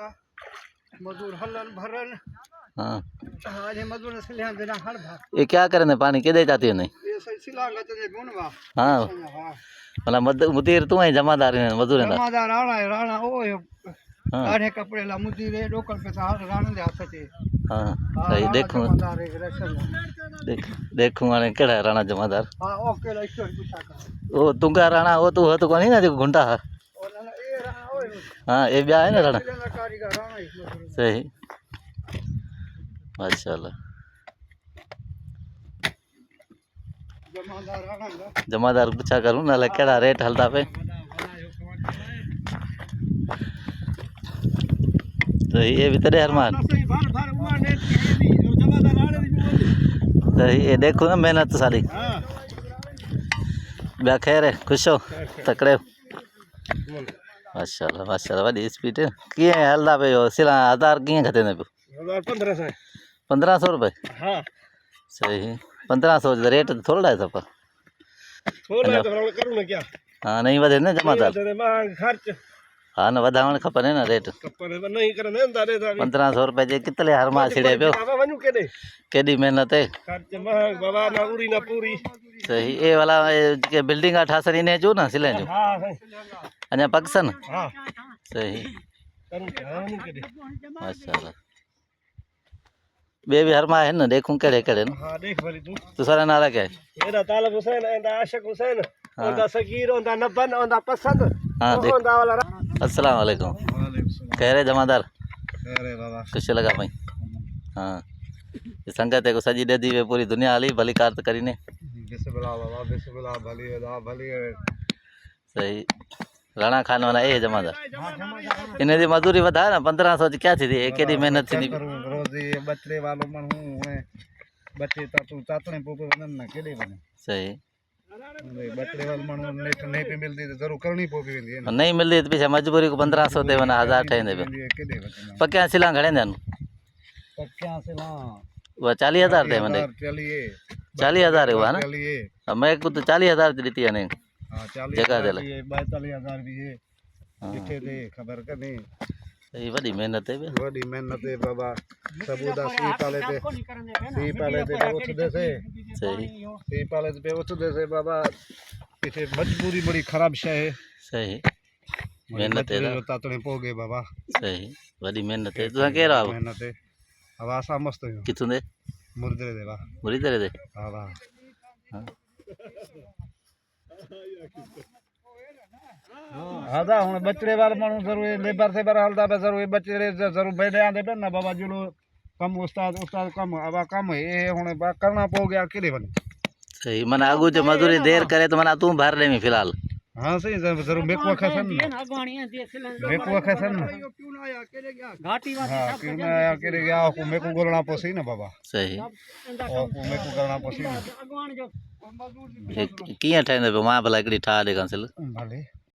का मजदूर हलन भरन। हाँ हाँ ये मजदूर से ले देना हर भाग ये क्या करें पानी के दे जाती है नहीं ये सही सिलांगा तो गुणवा। हाँ हाँ मतलब मुदीर तू है जमादार है मजदूर है जमादार राणा ओ हाँ गाढ़े कपड़े ला मुदीर है डोकर पे हाथ राणा दे हाथ से। हाँ हाँ सही राणा देखूँ जमादार है रसन। देखूँ माने केड़ा है राणा जमादार हाँ ओके ला स्टोरी पूछा कर वो तुंगा राणा वो तू हो तो कोनी ना जो घुंटा है और ना ये राणा ओए हाँ ये भी है ना राणा कारीगर राणा ही सही माशाल्लाह जमादार राणा का जमादार पूछा करूँ ना केड़ा रेट हलता पे तो ये भी तेरे अरमान तो ये देखो ना मेहनत सारी ब्या खैर है खुश हो तकड़े माशाल्लाह माशाल्लाह वही स्पीड है किए हलदा पे हो सिला 1000 किए खते ने 1500 1500 रुपए हाँ सही 1500 रेट थोड़ा है सब थोड़ा तो करूँ ना क्या हाँ नहीं वधे ना जमादार खर्च हाँ ना वधावण खपे ना रेट नहीं करने 1500 रुपए जे कितने हर मां छिड़े पियो केडी मेहनत है खर्च महंग बाबा ना उरी ना पूरी सही ये वाला के बिल्डिंग ठासन इने जो ना सिले जो हाँ अञा पकसन हाँ सही करूँ क्या नहीं करे माशाल्लाह बे भी हर मां है ना देखूं केड़े केड़े ना हाँ देख भली तू सारा नाला क्या है मेरा तालब हुसैन एंदा आशिक हुसैन ओंदा सगीर ओंदा नबन ओंदा पसंद हाँ देख ओंदा वाला अस्सलाम वालेकुम कह रहे जमादार अरे बाबा कुछ लगा भाई हाँ ये संगत है को सजी दे दी वे पूरी दुनिया हली भली कार तो करी ने बिस्मिल्लाह बाबा बिस्मिल्लाह भली सही राणा खान वाला ये जमादार इन्हें दी मजदूरी बता ना 1500 क्या थी एक केडी मेहनत थी रोजी बचड़े वालों मन हूं बच्चे तातने पोपे बनन ना केडे बने सही बचड़े वालों मन नहीं पे मिलती तो जरूर करनी पोपी वेंदी है नहीं मिलती तो पीछे मजबूरी को 1500 दे वना 1000 ठे दे केडे बने पक्या सिला घणे देन पक्का से ना वो 40000 दे मने चलिए 40000 हुआ ना चलिए मैं को तो 40000 दी थी ने हां 40 जगह दे ले 42000 भी है किथे दे खबर का नहीं सही बड़ी मेहनत है बड़ी मेहनत है बाबा सबूदा सी पाले ते उठ दे से सही सी पाले पे उठ दे से बाबा पीछे मजबूरी बड़ी खराब शय है सही मेहनत है तातने पोगे बाबा सही बड़ी मेहनत है तू कह रहा मेहनत है हवासा मस्त है कितु दे मुर्दरे दे बा बुरी तरह दे हां वाह हां हादा हुन बचड़े वाल मानू जरूर लेबर से बर हलदा पे जरूर बचड़े जरूर बैठे आंदे पे ना बाबा जुलो कम उस्ताद कम अब कम है हुन करना पो गया केदे बने सही मन आगू जो मजदूरी देर करे तो मना तू भर ले में फिलहाल हां सही जरूर मेको खसन मेको खसन घाटी वाला हां क्यों ना आया केरे गया को मेको गोलना पोसी ना बाबा सही ओ को मेको करना पोसी ना किया ठे मां भला एकड़ी ठा दे कंसिल भले